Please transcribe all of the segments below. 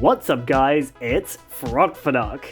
What's up guys, it's Frogfaduck.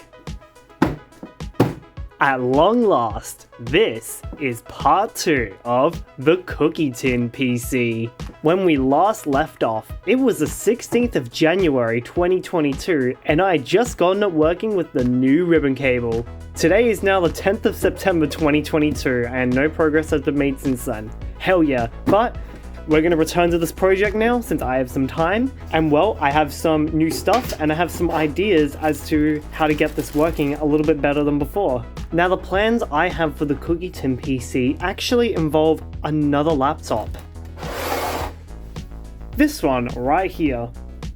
At long last, this is part 2 of the Cookie Tin PC. When we last left off, it was the 16th of January 2022 and I had just gotten it working with the new ribbon cable. Today is now the 10th of September 2022 and no progress has been made since then. Hell yeah, but we're going to return to this project now since I have some time, and well, I have some new stuff and I have some ideas as to how to get this working a little bit better than before. Now the plans I have for the Cookie Tin PC actually involve another laptop. This one right here.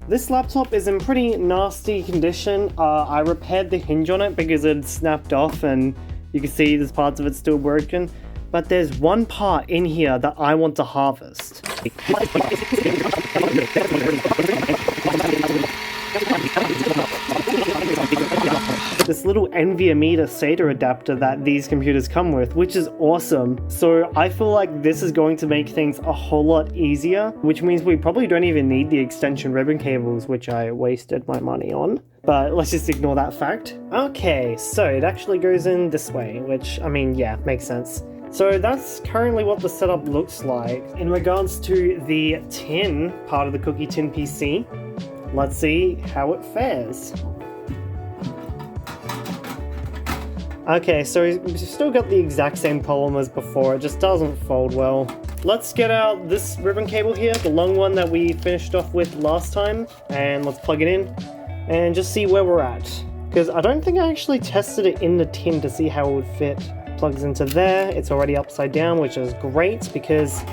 This laptop is in pretty nasty condition. I repaired the hinge on it because it snapped off and you can see there's parts of it still broken. But there's one part in here that I want to harvest. This little NVMe to SATA adapter that these computers come with, which is awesome. So I feel like this is going to make things a whole lot easier, which means we probably don't even need the extension ribbon cables, which I wasted my money on. But let's just ignore that fact. Okay, so it actually goes in this way, which, I mean, yeah, makes sense. So that's currently what the setup looks like. In regards to the tin part of the Cookie Tin PC, let's see how it fares. Okay, so we've still got the exact same problem as before, it just doesn't fold well. Let's get out this ribbon cable here, the long one that we finished off with last time, and let's plug it in and just see where we're at. Because I don't think I actually tested it in the tin to see how it would fit. Plugs into there, it's already upside down, which is great because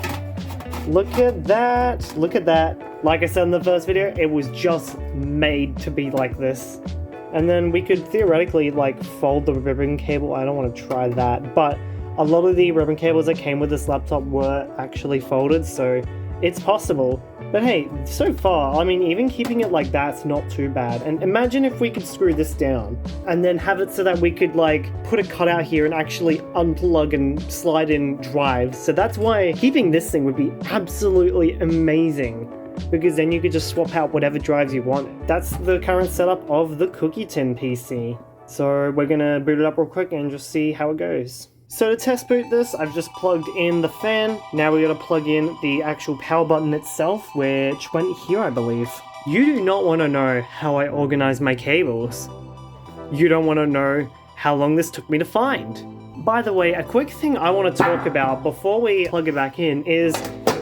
look at that, look at that. Like I said in the first video, it was just made to be like this. And then we could theoretically like fold the ribbon cable. I don't want to try that, but a lot of the ribbon cables that came with this laptop were actually folded, so it's possible. But hey, so far, I mean, even keeping it like that's not too bad. And imagine if we could screw this down and then have it so that we could like put a cutout here and actually unplug and slide in drives. So that's why keeping this thing would be absolutely amazing, because then you could just swap out whatever drives you want. That's the current setup of the Cookie Tin PC. So we're gonna boot it up real quick and just see how it goes. So to test boot this, I've just plugged in the fan. Now we gotta plug in the actual power button itself, which went here, I believe. You do not want to know how I organize my cables. You don't want to know how long this took me to find. By the way, a quick thing I want to talk about before we plug it back in is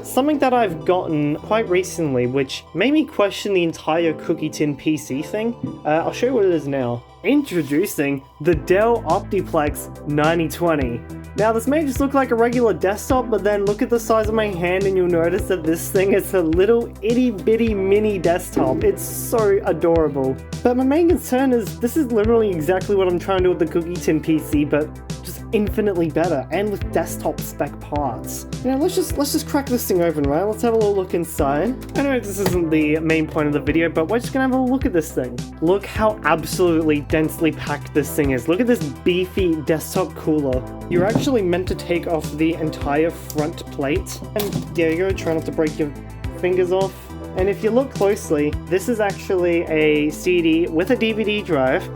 something that I've gotten quite recently, which made me question the entire Cookie Tin PC thing. I'll show you what it is now. Introducing the Dell Optiplex 9020. Now this may just look like a regular desktop, but then look at the size of my hand and you'll notice that this thing is a little itty bitty mini desktop. It's so adorable. But my main concern is this is literally exactly what I'm trying to do with the Cookie Tin PC, but just infinitely better and with desktop spec parts. Now let's just crack this thing open, right? Let's have a little look inside. I know this isn't the main point of the video, but we're just gonna have a look at this thing. Look how absolutely densely packed this thing is. Look at this beefy desktop cooler. You're actually meant to take off the entire front plate. And there you go, try not to break your fingers off. And if you look closely, this is actually a CD with a DVD drive.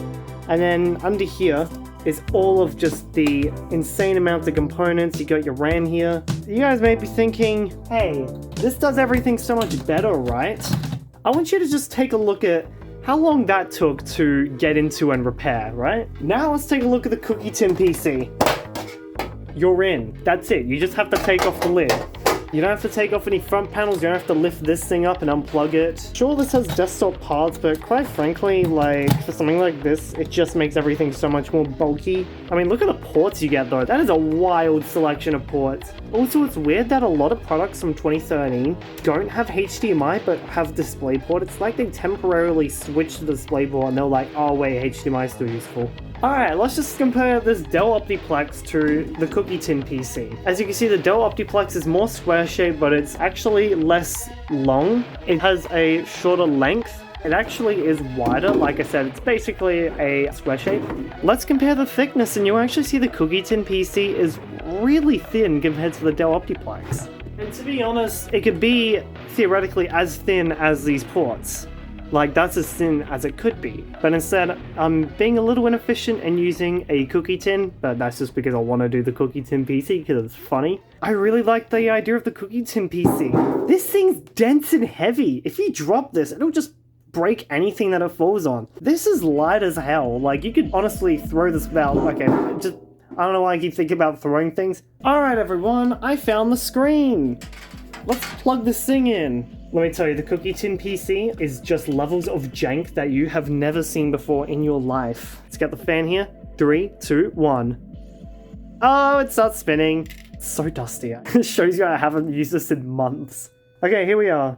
And then under here is all of just the insane amounts of components. You got your RAM here. You guys may be thinking, hey, this does everything so much better, right? I want you to just take a look at how long that took to get into and repair, right? Now let's take a look at the Cookie Tin PC. You're in. That's it. You just have to take off the lid. You don't have to take off any front panels, you don't have to lift this thing up and unplug it. Sure, this has desktop parts, but quite frankly, like, for something like this, it just makes everything so much more bulky. I mean, look at the ports you get though, that is a wild selection of ports. Also, it's weird that a lot of products from 2013 don't have HDMI, but have DisplayPort. It's like they temporarily switched to DisplayPort and they're like, oh wait, HDMI is still useful. Alright, let's just compare this Dell Optiplex to the Cookie Tin PC. As you can see, the Dell Optiplex is more square-shaped, but it's actually less long. It has a shorter length. It actually is wider. Like I said, it's basically a square shape. Let's compare the thickness, and you'll actually see the Cookie Tin PC is really thin compared to the Dell Optiplex. And to be honest, it could be theoretically as thin as these ports. Like, that's as thin as it could be. But instead, I'm being a little inefficient and using a cookie tin, but that's just because I want to do the cookie tin PC because it's funny. I really like the idea of the cookie tin PC. This thing's dense and heavy. If you drop this, it'll just break anything that it falls on. This is light as hell. Like, you could honestly throw this without, okay, just, I don't know why I keep thinking about throwing things. Alright everyone, I found the screen. Let's plug this thing in. Let me tell you, the Cookie Tin PC is just levels of jank that you have never seen before in your life. Let's get the fan here. 3, 2, 1. Oh, it starts spinning. It's so dusty. It shows you I haven't used this in months. Okay, here we are.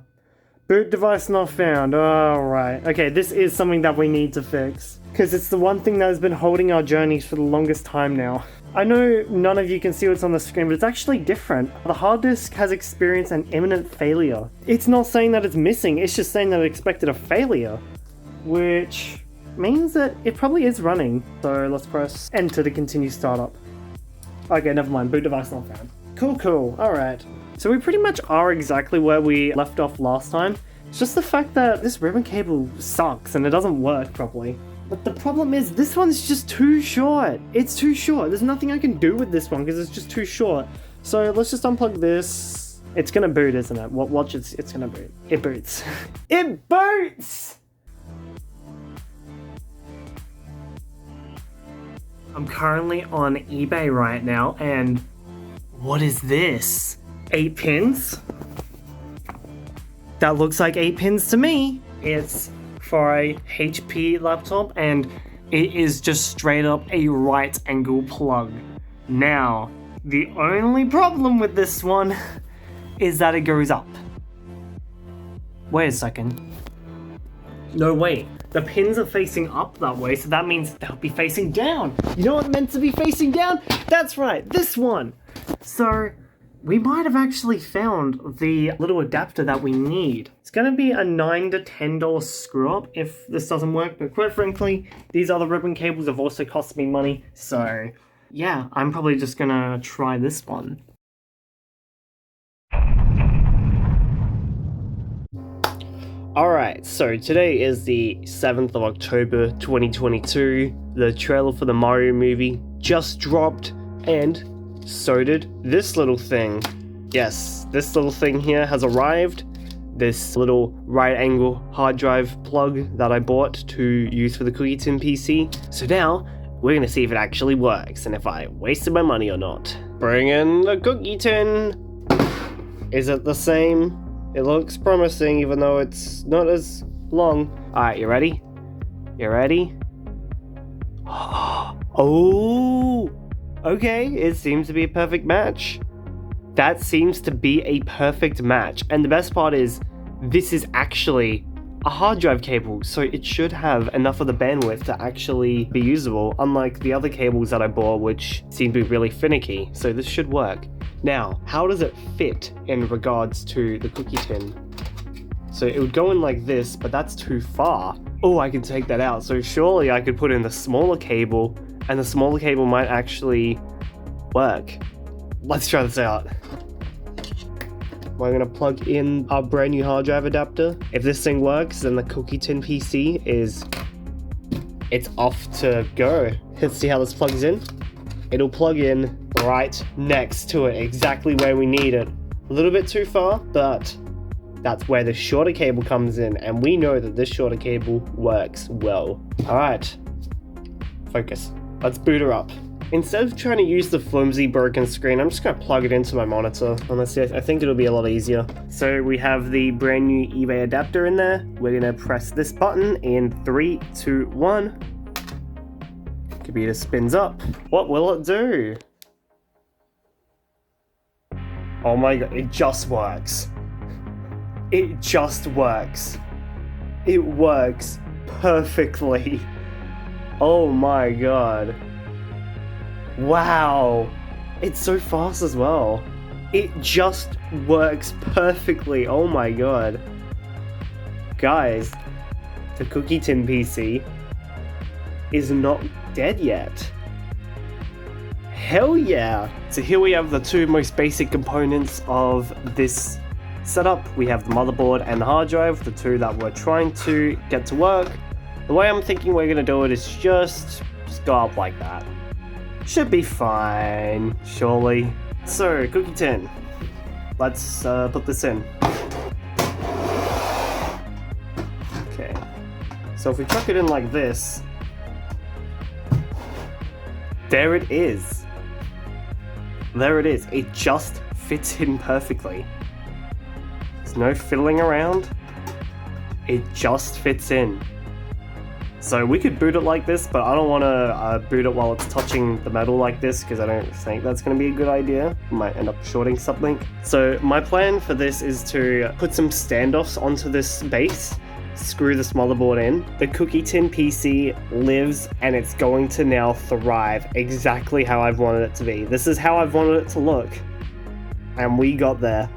Boot device not found. Alright. Okay, this is something that we need to fix. Because it's the one thing that has been holding our journeys for the longest time now. I know none of you can see what's on the screen, but it's actually different. The hard disk has experienced an imminent failure. It's not saying that it's missing, it's just saying that it expected a failure. Which means that it probably is running. So let's press enter to continue startup. Okay, never mind, boot device not found. Cool, alright. So we pretty much are exactly where we left off last time. It's just the fact that this ribbon cable sucks and it doesn't work properly. But the problem is, this one's just too short. It's too short. There's nothing I can do with this one because it's just too short. So let's just unplug this. It's gonna boot, isn't it? Watch, it's gonna boot. It boots. It boots! I'm currently on eBay right now, and what is this? 8 pins? That looks like 8 pins to me. It's for a HP laptop, and it is just straight up a right angle plug. Now, the only problem with this one is that it goes up. Wait a second. No, wait. The pins are facing up that way, so that means they'll be facing down. You know what's meant to be facing down? That's right, this one. So, we might have actually found the little adapter that we need. It's gonna be a $9 to $10 screw up if this doesn't work, but quite frankly, these other ribbon cables have also cost me money, so yeah, I'm probably just gonna try this one. Alright, so today is the 7th of October 2022. The trailer for the Mario movie just dropped, and so did this little thing. Yes, this little thing here has arrived. This little right angle hard drive plug that I bought to use for the Cookie Tin PC. So now, we're gonna see if it actually works and if I wasted my money or not. Bring in the Cookie Tin! Is it the same? It looks promising even though it's not as long. Alright, you ready? You ready? Oh! Okay, it seems to be a perfect match. That seems to be a perfect match. And the best part is, this is actually a hard drive cable, so it should have enough of the bandwidth to actually be usable, unlike the other cables that I bought, which seem to be really finicky, so this should work. Now, how does it fit in regards to the Cookie Tin? So it would go in like this, but that's too far. Oh, I can take that out, so surely I could put in the smaller cable, and the smaller cable might actually work. Let's try this out. We're gonna plug in our brand new hard drive adapter. If this thing works, then the Cookie Tin PC it's off to go. Let's see how this plugs in. It'll plug in right next to it, exactly where we need it. A little bit too far, but that's where the shorter cable comes in, and we know that this shorter cable works well. All right, focus. Let's boot her up. Instead of trying to use the flimsy broken screen, I'm just gonna plug it into my monitor. Honestly, I think it'll be a lot easier. So we have the brand new eBay adapter in there. We're gonna press this button in 3, 2, 1. Computer spins up. What will it do? Oh my god, it just works. It just works. It works perfectly. Oh my god. Wow. It's so fast as well. It just works perfectly. Oh my god. Guys, the Cookie Tin PC is not dead yet. Hell yeah. So here we have the two most basic components of this set up. We have the motherboard and the hard drive, the two that we're trying to get to work. The way I'm thinking we're gonna do it is just go up like that. Should be fine, surely. So, cookie tin. Let's put this in. Okay. So if we chuck it in like this, there it is. There it is. It just fits in perfectly. There's no fiddling around. It just fits in. So we could boot it like this, but I don't want to boot it while it's touching the metal like this, because I don't think that's going to be a good idea. Might end up shorting something. So my plan for this is to put some standoffs onto this base, screw this motherboard in. The cookie tin PC lives, and it's going to now thrive exactly how I've wanted it to be. This is how I've wanted it to look. And we got there.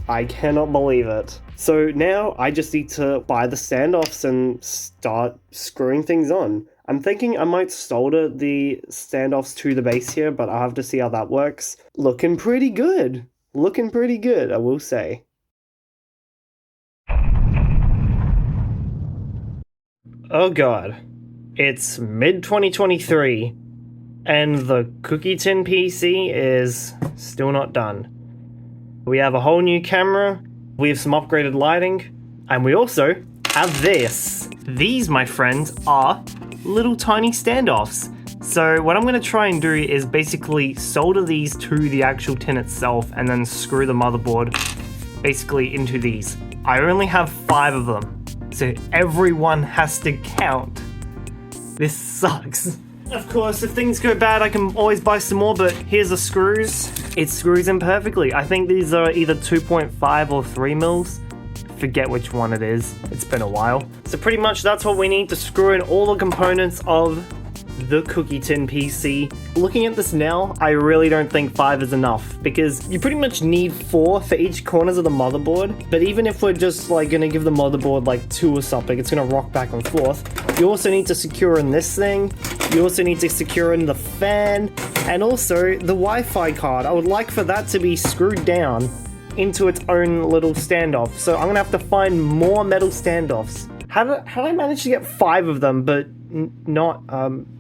I cannot believe it. So now I just need to buy the standoffs and start screwing things on. I'm thinking I might solder the standoffs to the base here, but I'll have to see how that works. Looking pretty good. Looking pretty good, I will say. Oh god. It's mid-2023, and the cookie tin PC is still not done. We have a whole new camera, we have some upgraded lighting, and we also have this. These, my friends, are little tiny standoffs. So what I'm going to try and do is basically solder these to the actual tin itself and then screw the motherboard basically into these. I only have 5 of them, so everyone has to count. This sucks. Of course, if things go bad, I can always buy some more, but here's the screws. It screws in perfectly. I think these are either 2.5 or 3 mils. Forget which one it is. It's been a while. So pretty much that's what we need to screw in all the components of the cookie tin PC. Looking at this now, I really don't think 5 is enough, because you pretty much need 4 for each corners of the motherboard. But even if we're just like gonna give the motherboard like 2 or something, it's gonna rock back and forth. You also need to secure in this thing. You also need to secure in the fan, and also the Wi-Fi card. I would like for that to be screwed down into its own little standoff. So I'm gonna have to find more metal standoffs. How did I manage to get 5 of them, but not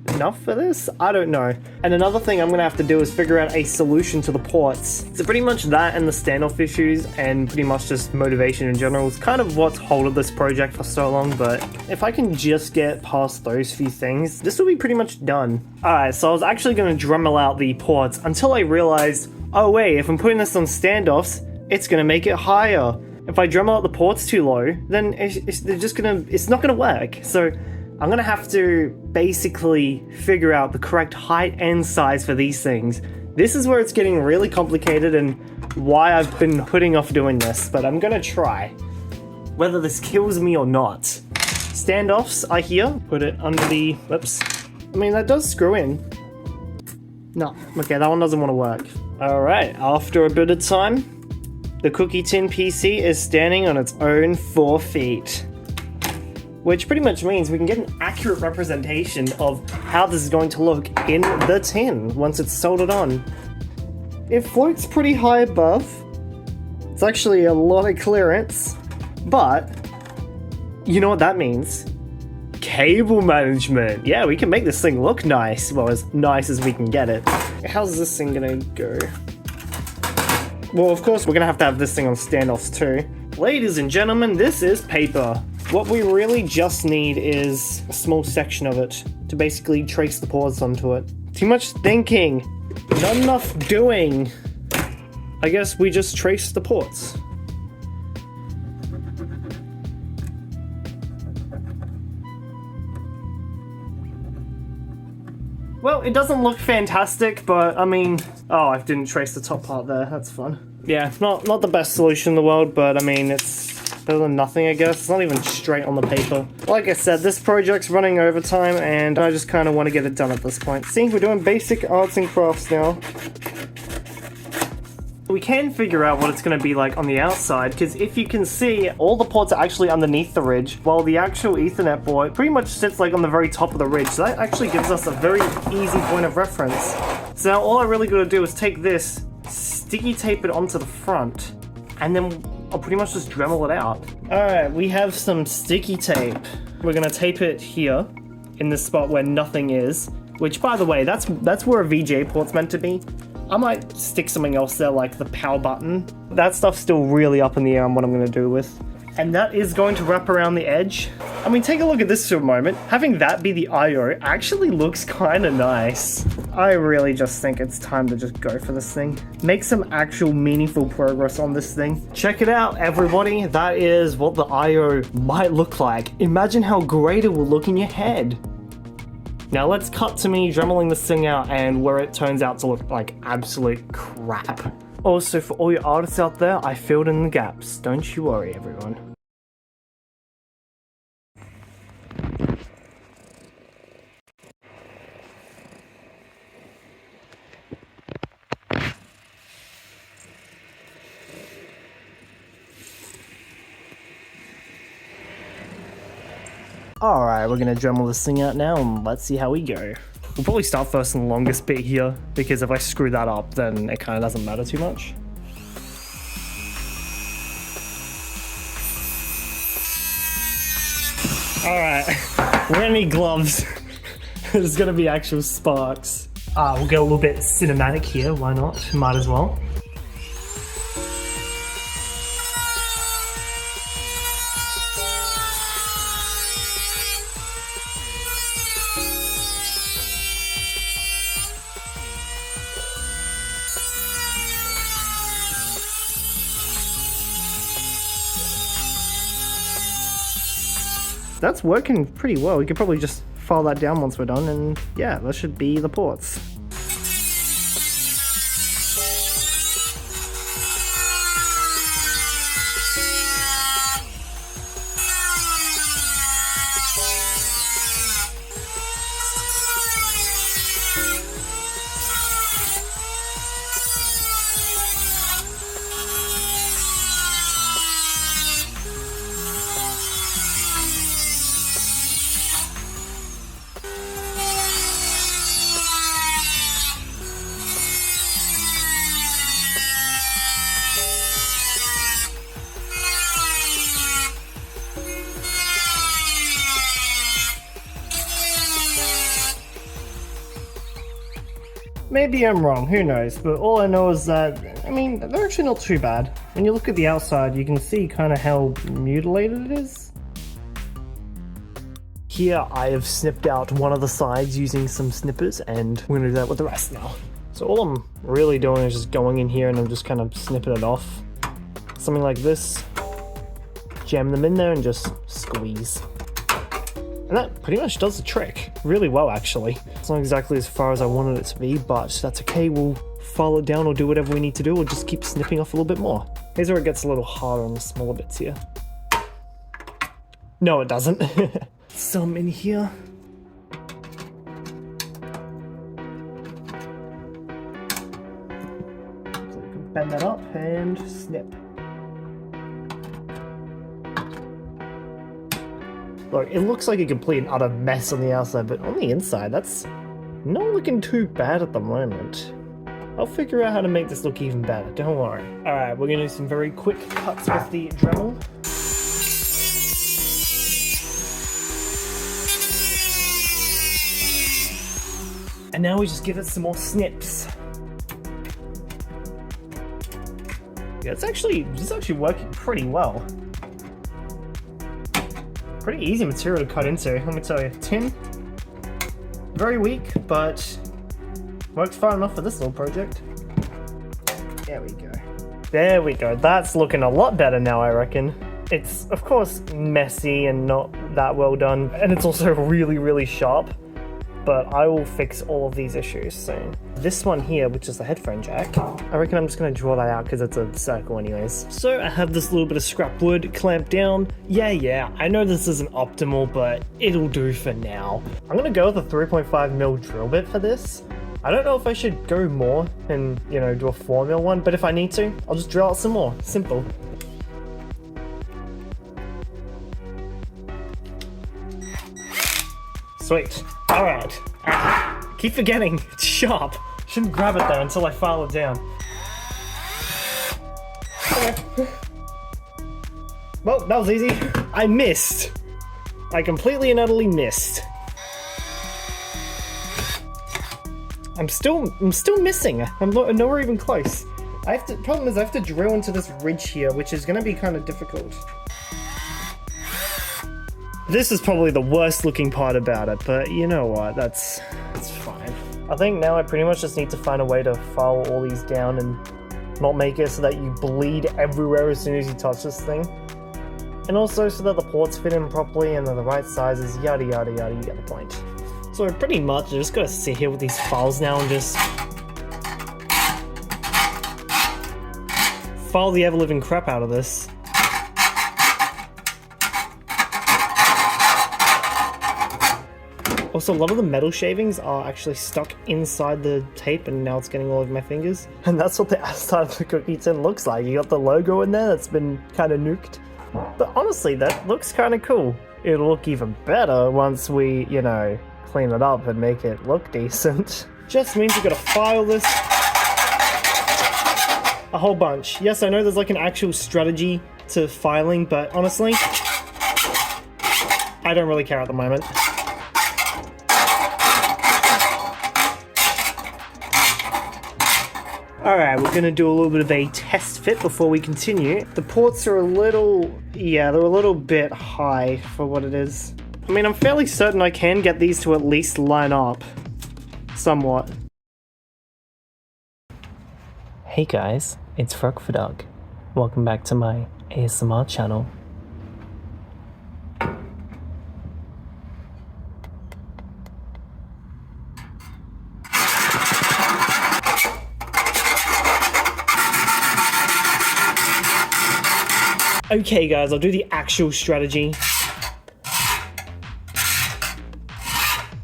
enough for this? I don't know. And another thing I'm gonna have to do is figure out a solution to the ports. So pretty much that and the standoff issues and pretty much just motivation in general is kind of what's holding this project for so long, but if I can just get past those few things, this will be pretty much done. Alright, so I was actually gonna Dremel out the ports until I realized, oh wait, if I'm putting this on standoffs, it's gonna make it higher. If I Dremel out the ports too low, then it's not gonna work. So I'm gonna have to basically figure out the correct height and size for these things. This is where it's getting really complicated and why I've been putting off doing this, but I'm gonna try. Whether this kills me or not. Standoffs are here. Put it under the, whoops. I mean, that does screw in. No, okay, that one doesn't wanna work. All right, after a bit of time, the cookie tin PC is standing on its own 4 feet. Which pretty much means we can get an accurate representation of how this is going to look in the tin once it's soldered on. It floats pretty high above. It's actually a lot of clearance, but you know what that means? Cable management. Yeah, we can make this thing look nice. Well, as nice as we can get it. How's this thing gonna go? Well, of course, we're gonna have to have this thing on standoffs too. Ladies and gentlemen, this is paper. What we really just need is a small section of it to basically trace the ports onto it. Too much thinking, not enough doing. I guess we just trace the ports. Well, it doesn't look fantastic, but I mean, oh, I didn't trace the top part there. That's fun. Yeah, not the best solution in the world, but I mean, it's better than nothing, I guess. It's not even straight on the paper. Like I said, this project's running overtime, and I just kind of want to get it done at this point. See, we're doing basic arts and crafts now. We can figure out what it's going to be like on the outside, because if you can see, all the ports are actually underneath the ridge, while the actual Ethernet board pretty much sits like on the very top of the ridge, so that actually gives us a very easy point of reference. So now all I really got to do is take this, sticky tape it onto the front, and then I'll pretty much just Dremel it out. Alright, we have some sticky tape. We're gonna tape it here, in the spot where nothing is. Which, by the way, that's where a VGA port's meant to be. I might stick something else there, like the power button. That stuff's still really up in the air on what I'm gonna do with. And that is going to wrap around the edge. I mean, take a look at this for a moment. Having that be the I/O actually looks kind of nice. I really just think it's time to just go for this thing. Make some actual meaningful progress on this thing. Check it out, everybody. That is what the I/O might look like. Imagine how great it will look in your head. Now let's cut to me dremeling this thing out and where it turns out to look like absolute crap. Also, for all your artists out there, I filled in the gaps. Don't you worry, everyone. Alright, we're gonna Dremel this thing out now and let's see how we go. We'll probably start first on the longest bit here, because if I screw that up, then it kind of doesn't matter too much. Alright, we're gonna need gloves. There's gonna be actual sparks. We'll get a little bit cinematic here, why not? Might as well. That's working pretty well. We could probably just file that down once we're done, and yeah, that should be the ports. Maybe I'm wrong, who knows, but all I know is that, I mean, they're actually not too bad. When you look at the outside, you can see kind of how mutilated it is. Here I have snipped out one of the sides using some snippers, and we're gonna do that with the rest now. So all I'm really doing is just going in here and I'm just kind of snipping it off. Something like this. Jam them in there and just squeeze. And that pretty much does the trick. Really well, actually. It's not exactly as far as I wanted it to be, but that's okay. We'll file it down or do whatever we need to do, or just keep snipping off a little bit more. Here's where it gets a little harder on the smaller bits here. No, it doesn't. Some in here. So we can bend that up and snip. Look, it looks like a complete and utter mess on the outside, but on the inside, that's not looking too bad at the moment. I'll figure out how to make this look even better, don't worry. Alright, we're gonna do some very quick cuts with the Dremel. And now we just give it some more snips. Yeah, it's actually working pretty well. Pretty easy material to cut into, let me tell you. Tin, very weak, but works fine enough for this little project. There we go. There we go, that's looking a lot better now, I reckon. It's, of course, messy and not that well done, and it's also really, really sharp, but I will fix all of these issues soon. This one here, which is the headphone jack, I reckon I'm just gonna draw that out because it's a circle anyways. So I have this little bit of scrap wood clamped down. Yeah, I know this isn't optimal, but it'll do for now. I'm gonna go with a 3.5mm drill bit for this. I don't know if I should go more and, you know, do a 4mm one, but if I need to, I'll just drill out some more. Simple. Sweet. Alright. Keep forgetting, it's sharp. Shouldn't grab it there until I file it down. Okay. Well, that was easy. I missed. I completely and utterly missed. I'm still missing. I'm nowhere even close. Problem is I have to drill into this ridge here, which is gonna be kind of difficult. This is probably the worst looking part about it, but you know what, that's fine. I think now I pretty much just need to find a way to file all these down and not make it so that you bleed everywhere as soon as you touch this thing. And also so that the ports fit in properly and they're the right sizes, yada yada yada, you get the point. So pretty much I just gotta sit here with these files now and just file the ever-living crap out of this. Also, a lot of the metal shavings are actually stuck inside the tape and now it's getting all over my fingers. And that's what the outside of the cookie tin looks like. You got the logo in there that's been kind of nuked. But honestly, that looks kind of cool. It'll look even better once we, you know, clean it up and make it look decent. Just means you gotta file this a whole bunch. Yes, I know there's like an actual strategy to filing, but honestly, I don't really care at the moment. Alright, we're gonna do a little bit of a test fit before we continue. The ports are a little, yeah, they're a little bit high for what it is. I mean, I'm fairly certain I can get these to at least line up somewhat. Hey guys, it's Frog. Welcome back to my ASMR channel. Okay guys, I'll do the actual strategy.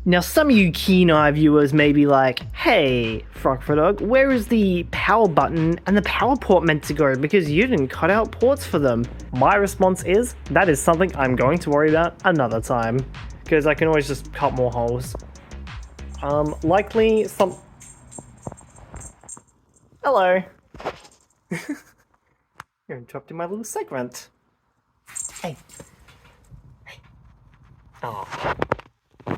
Now some of you keen eye viewers may be like, hey, Frog, where is the power button and the power port meant to go? Because you didn't cut out ports for them. My response is, that is something I'm going to worry about another time. Because I can always just cut more holes. Likely some... Hello. You're interrupting my little segment. Hey. Oh.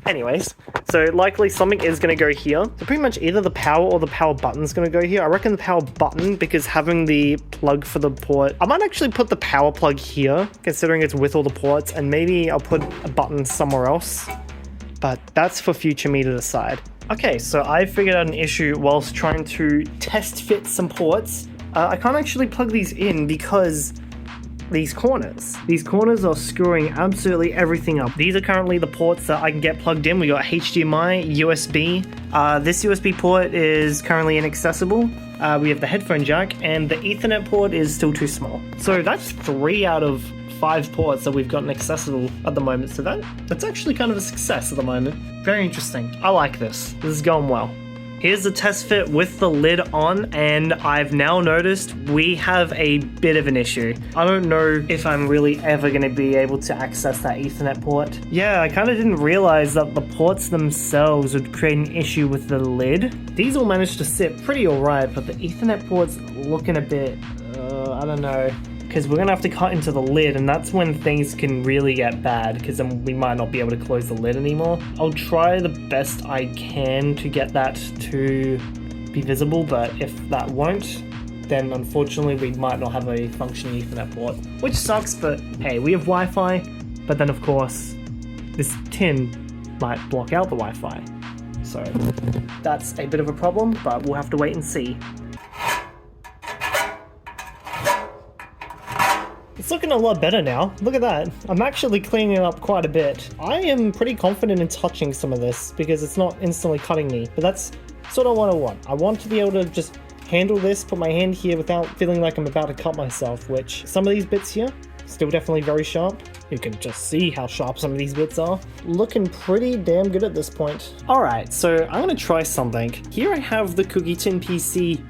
Anyways, so likely something is going to go here. So pretty much either the power or the power button's going to go here. I reckon the power button, because having the plug for the port... I might actually put the power plug here, considering it's with all the ports, and maybe I'll put a button somewhere else. But that's for future me to decide. Okay, so I figured out an issue whilst trying to test fit some ports. I can't actually plug these in because these corners are screwing absolutely everything up. These are currently the ports that I can get plugged in. We got HDMI, USB. This USB port is currently inaccessible. We have the headphone jack, and the Ethernet port is still too small. So that's 3 out of 5 ports that we've gotten accessible at the moment. So that's actually kind of a success at the moment. Very interesting. I like this. This is going well. Here's the test fit with the lid on, and I've now noticed we have a bit of an issue. I don't know if I'm really ever going to be able to access that Ethernet port. Yeah, I kind of didn't realize that the ports themselves would create an issue with the lid. These all managed to sit pretty alright, but the Ethernet port's looking a bit, I don't know. Because we're going to have to cut into the lid, and that's when things can really get bad, because then we might not be able to close the lid anymore. I'll try the best I can to get that to be visible, but if that won't, then unfortunately we might not have a functioning Ethernet port. Which sucks, but hey, we have Wi-Fi, but then of course, this tin might block out the Wi-Fi. So that's a bit of a problem, but we'll have to wait and see. It's looking a lot better now. Look at that. I'm actually cleaning it up quite a bit. I am pretty confident in touching some of this because it's not instantly cutting me, but that's sort of what I want. I want to be able to just handle this, put my hand here without feeling like I'm about to cut myself, which some of these bits here, still definitely very sharp. You can just see how sharp some of these bits are. Looking pretty damn good at this point. Alright, so I'm gonna try something. Here I have the Cookie Tin PC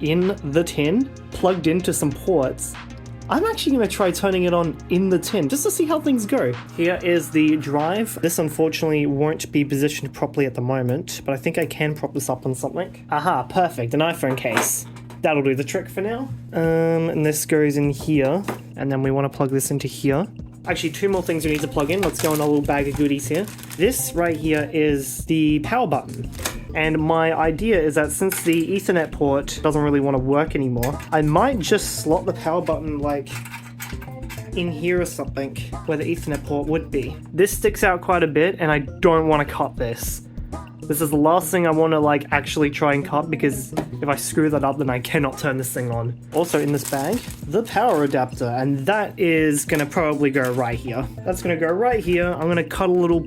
in the tin, plugged into some ports. I'm actually going to try turning it on in the tin, just to see how things go. Here is the drive. This unfortunately won't be positioned properly at the moment, but I think I can prop this up on something. Aha, perfect, an iPhone case. That'll do the trick for now. And this goes in here, and then we want to plug this into here. Actually, 2 more things we need to plug in. Let's go in a little bag of goodies here. This right here is the power button. And my idea is that since the Ethernet port doesn't really want to work anymore, I might just slot the power button like in here or something where the Ethernet port would be. This sticks out quite a bit and I don't want to cut this. This is the last thing I want to like actually try and cut, because if I screw that up then I cannot turn this thing on. Also in this bag, the power adapter, and that is going to probably go right here. That's going to go right here. I'm going to cut a little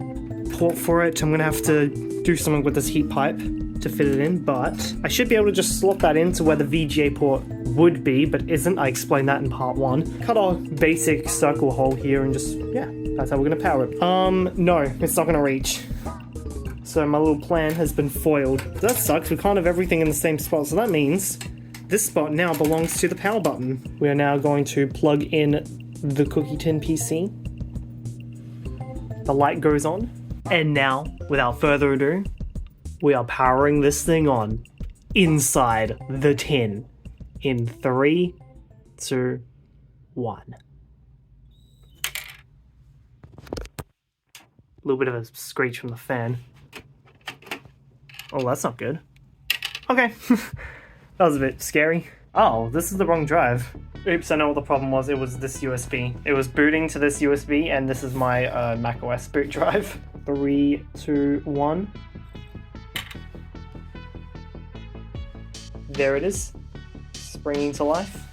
port for it. I'm going to have to do something with this heat pipe to fit it in, but I should be able to just slot that into where the VGA port would be, but isn't. I explained that in part 1. Cut our basic circle hole here and just, yeah, that's how we're going to power it. No, it's not going to reach. So my little plan has been foiled. That sucks, we can't have everything in the same spot, so that means this spot now belongs to the power button. We are now going to plug in the Cookie Tin PC. The light goes on. And now, without further ado, we are powering this thing on inside the tin in 3, 2, 1. A little bit of a screech from the fan. Oh, that's not good. Okay. That was a bit scary. Oh, this is the wrong drive. Oops, I know what the problem was. It was this USB. It was booting to this USB, and this is my macOS boot drive. 3, 2, 1. There it is. Springing to life.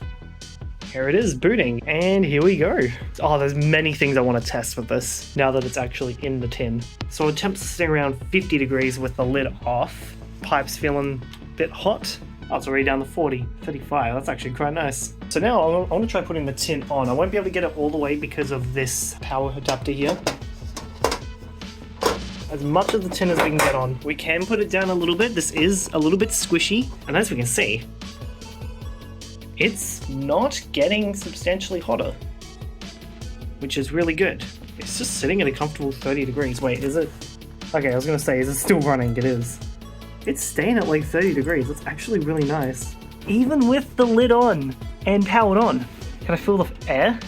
Here it is, booting, and here we go. Oh, there's many things I want to test with this, now that it's actually in the tin. So temps are sitting around 50 degrees with the lid off. Pipe's feeling a bit hot. Oh, it's already down to 40, 35, that's actually quite nice. So now I want to try putting the tin on. I won't be able to get it all the way because of this power adapter here. As much of the tin as we can get on. We can put it down a little bit. This is a little bit squishy, and as we can see, it's not getting substantially hotter, which is really good. It's just sitting at a comfortable 30 degrees. Wait, is it? Okay, I was gonna say, is it still running? It is. It's staying at like 30 degrees. That's actually really nice. Even with the lid on and powered on. Can I feel the air?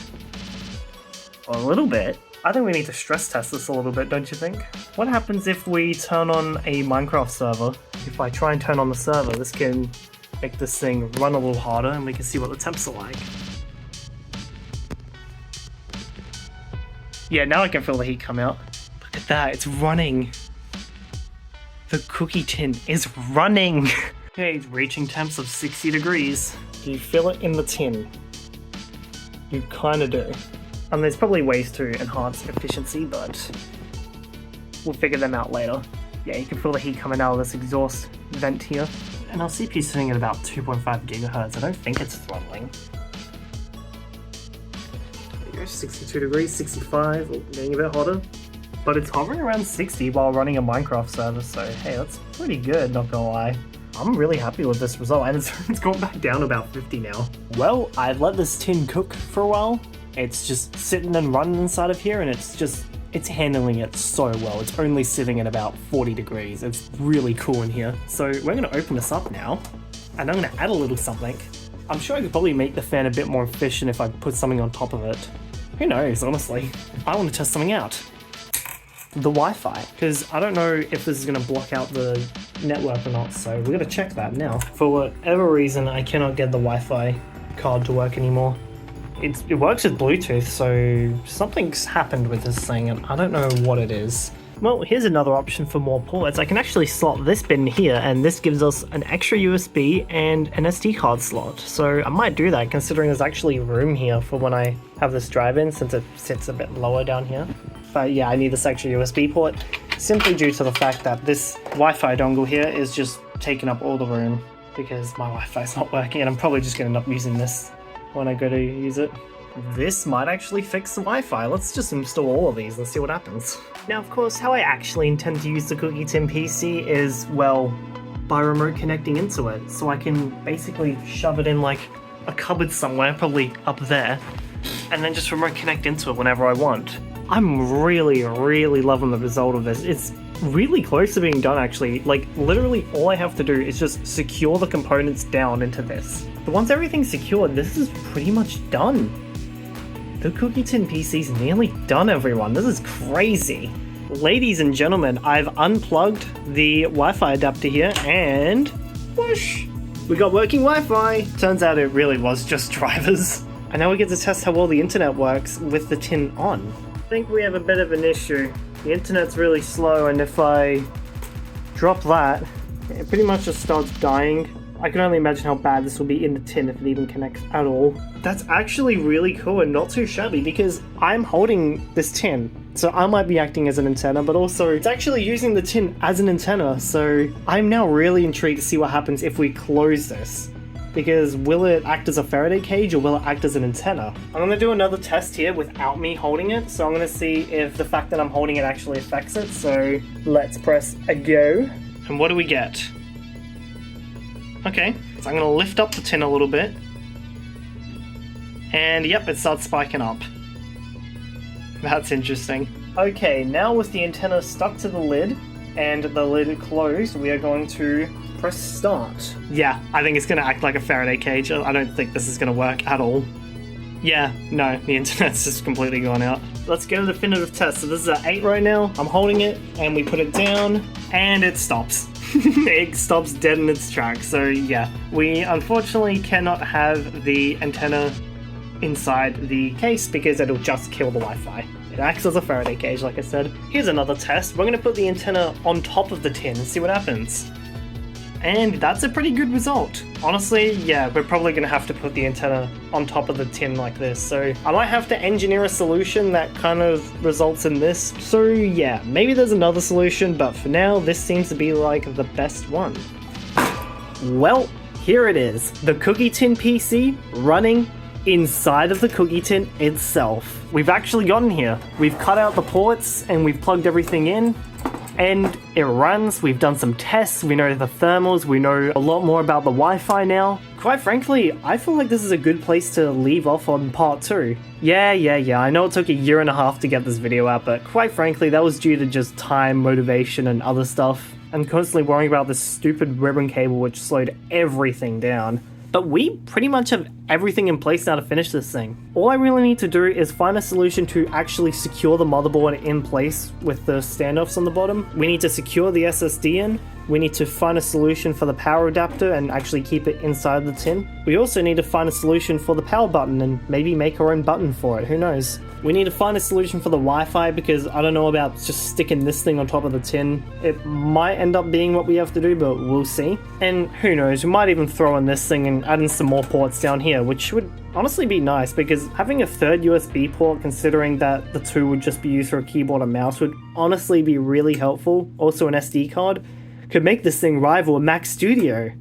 A little bit. I think we need to stress test this a little bit, don't you think? What happens if we turn on a Minecraft server? If I try and turn on the server, this can make this thing run a little harder and we can see what the temps are like. Yeah, now I can feel the heat come out. Look at that, it's running. The cookie tin is running. Okay, it's reaching temps of 60 degrees. Do you feel it in the tin? You kinda do. And there's probably ways to enhance efficiency, but we'll figure them out later. Yeah, you can feel the heat coming out of this exhaust vent here. And our CPU's sitting at about 2.5 gigahertz. I don't think it's throttling. There you go, 62 degrees, 65, getting a bit hotter. But it's hovering around 60 while running a Minecraft server, so hey, that's pretty good, not gonna lie. I'm really happy with this result, and it's gone back down about 50 now. Well, I've let this tin cook for a while. It's just sitting and running inside of here, and it's handling it so well. It's only sitting at about 40 degrees. It's really cool in here. So we're gonna open this up now, and I'm gonna add a little something. I'm sure I could probably make the fan a bit more efficient if I put something on top of it. Who knows, honestly. I want to test something out. The Wi-Fi, because I don't know if this is going to block out the network or not, so we're going to check that now. For whatever reason, I cannot get the Wi-Fi card to work anymore. It works with Bluetooth, so something's happened with this thing, and I don't know what it is. Well, here's another option for more ports. I can actually slot this bin here, and this gives us an extra USB and an SD card slot. So I might do that, considering there's actually room here for when I have this drive in, since it sits a bit lower down here. But yeah, I need this extra USB port, simply due to the fact that this Wi-Fi dongle here is just taking up all the room, because my Wi-Fi is not working, and I'm probably just going to end up using this when I go to use it. This might actually fix the Wi-Fi. Let's just install all of these and see what happens. Now, of course, how I actually intend to use the Cookie Tin PC is, well, by remote connecting into it. So I can basically shove it in like a cupboard somewhere, probably up there, and then just remote connect into it whenever I want. I'm really, really loving the result of this. It's really close to being done actually. Like literally all I have to do is just secure the components down into this. But once everything's secured, this is pretty much done. The Cookie Tin PC's nearly done, everyone. This is crazy. Ladies and gentlemen, I've unplugged the Wi-Fi adapter here and whoosh! We got working Wi-Fi! Turns out it really was just drivers. And now we get to test how well the internet works with the tin on. I think we have a bit of an issue. The internet's really slow, and if I drop that, it pretty much just starts dying. I can only imagine how bad this will be in the tin if it even connects at all. That's actually really cool and not too shabby because I'm holding this tin. So I might be acting as an antenna, but also it's actually using the tin as an antenna. So I'm now really intrigued to see what happens if we close this. Because will it act as a Faraday cage or will it act as an antenna? I'm going to do another test here without me holding it. So I'm going to see if the fact that I'm holding it actually affects it. So let's press a go. And what do we get? Okay, so I'm going to lift up the tin a little bit. And yep, it starts spiking up. That's interesting. Okay, now with the antenna stuck to the lid and the lid closed, we are going to press start. Yeah, I think it's going to act like a Faraday cage. I don't think this is going to work at all. Yeah, no, the internet's just completely gone out. Let's get a definitive test. So this is at 8 right now. I'm holding it and we put it down and it stops. It stops dead in its tracks. So yeah, we unfortunately cannot have the antenna inside the case because it'll just kill the Wi-Fi. It acts as a Faraday cage, like I said. Here's another test. We're going to put the antenna on top of the tin and see what happens. And that's a pretty good result. Honestly, yeah, we're probably going to have to put the antenna on top of the tin like this. So I might have to engineer a solution that kind of results in this. So yeah, maybe there's another solution, but for now, this seems to be like the best one. Well, here it is. The Cookie Tin PC running inside of the Cookie Tin itself. We've actually gotten here. We've cut out the ports and we've plugged everything in. And it runs, we've done some tests, we know the thermals, we know a lot more about the Wi-Fi now. Quite frankly, I feel like this is a good place to leave off on part 2. Yeah, I know it took a year and a half to get this video out, but quite frankly, that was due to just time, motivation, and other stuff. And constantly worrying about this stupid ribbon cable which slowed everything down. But we pretty much have everything in place now to finish this thing. All I really need to do is find a solution to actually secure the motherboard in place with the standoffs on the bottom. We need to secure the SSD in. We need to find a solution for the power adapter and actually keep it inside the tin. We also need to find a solution for the power button and maybe make our own button for it, who knows. We need to find a solution for the Wi-Fi because I don't know about just sticking this thing on top of the tin. It might end up being what we have to do, but we'll see. And who knows, we might even throw in this thing and add in some more ports down here, which would honestly be nice because having a third USB port, considering that the two would just be used for a keyboard and mouse, would honestly be really helpful. Also an SD card could make this thing rival a Mac Studio.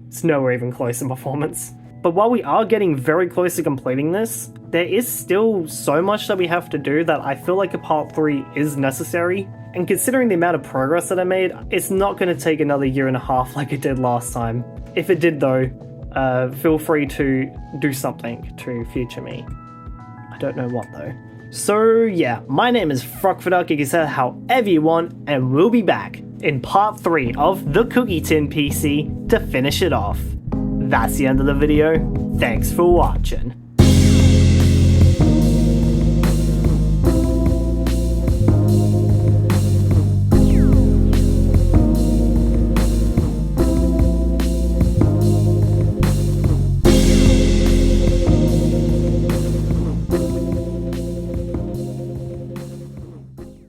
It's nowhere even close in performance. But while we are getting very close to completing this, there is still so much that we have to do that I feel like a part 3 is necessary. And considering the amount of progress that I made, it's not going to take another year and a half like it did last time. If it did though, feel free to do something to future me. I don't know what though. So yeah, my name is Frogfaduck, you can say it however you want, and we'll be back in part 3 of the Cookie Tin PC to finish it off. That's the end of the video. Thanks for watching.